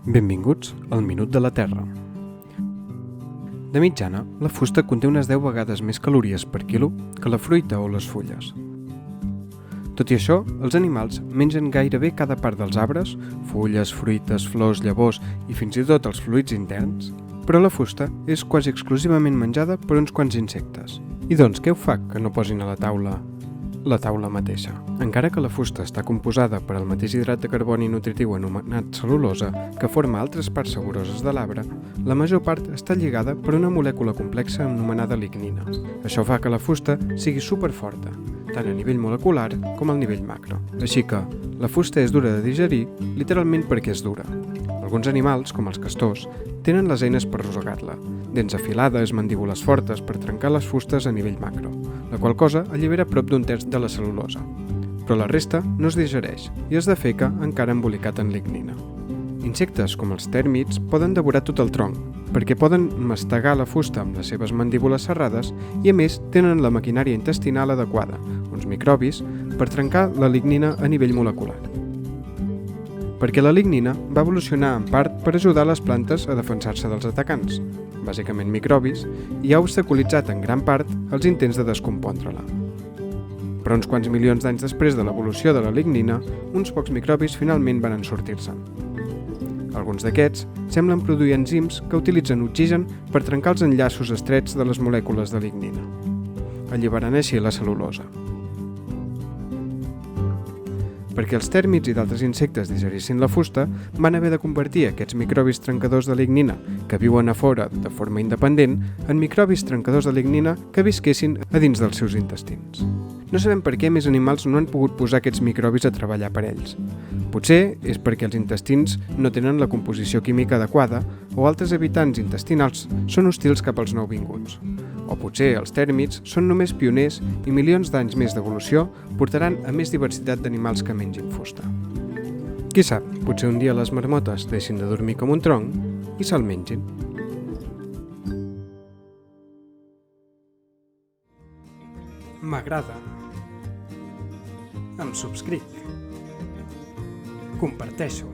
Benvinguts al Minut de la Terra. De mitjana, la fusta conté unes 10 vegades més calories per quilo que la fruita o les fulles. Tot i això, els animals mengen gairebé cada part dels arbres, fulles, fruites, flors, llavors i fins i tot els fluids interns, però la fusta és quasi exclusivament menjada per uns quants insectes. I doncs, què ho fa que no posin a la taula mateixa? Encara que la fusta està composada per el mateix hidrat de carboni nutritiu anomenat cel·lulosa que forma altres parts saboroses de l'arbre, la major part està lligada per una molècula complexa anomenada lignina. Això fa que la fusta sigui superforta, tant a nivell molecular com al nivell macro. Així que, la fusta és dura de digerir literalment perquè és dura. Alguns animals, com els castors, tenen les eines per rosegar-la, dents afilades, mandíbules fortes per trencar les fustes a nivell macro, la qual cosa allibera prop d'un terç de la cel·lulosa. Però la resta no es digereix i es defeca encara embolicat en lignina. Insectes com els tèrmits poden devorar tot el tronc, perquè poden mastegar la fusta amb les seves mandíbules serrades i a més tenen la maquinària intestinal adequada, uns microbis, per trencar la lignina a nivell molecular. Perquè la lignina va evolucionar en part per ajudar les plantes a defensar-se dels atacants, bàsicament microbis, i ha obstaculitzat en gran part els intents de descompondre-la. Però uns quants milions d'anys després de l'evolució de la lignina, uns pocs microbis finalment van sortir-se'n. Alguns d'aquests semblen produir enzims que utilitzen oxigen per trencar els enllaços estrets de les molècules de lignina, alliberant així la cel·lulosa. Perquè els tèrmits i d'altres insectes digerissin la fusta, van haver de convertir aquests microbis trencadors de lignina que viuen a fora de forma independent en microbis trencadors de lignina que visquessin a dins dels seus intestins. No sabem per què més animals no han pogut posar aquests microbis a treballar per ells. Potser és perquè els intestins no tenen la composició química adequada o altres habitants intestinals són hostils cap als nouvinguts. O potser els tèrmits són només pioners i milions d'anys més d'evolució portaran a més diversitat d'animals que mengin fusta. Qui sap, potser un dia les marmotes deixin de dormir com un tronc i se'l mengin. M'agrada. Em subscric. Comparteixo.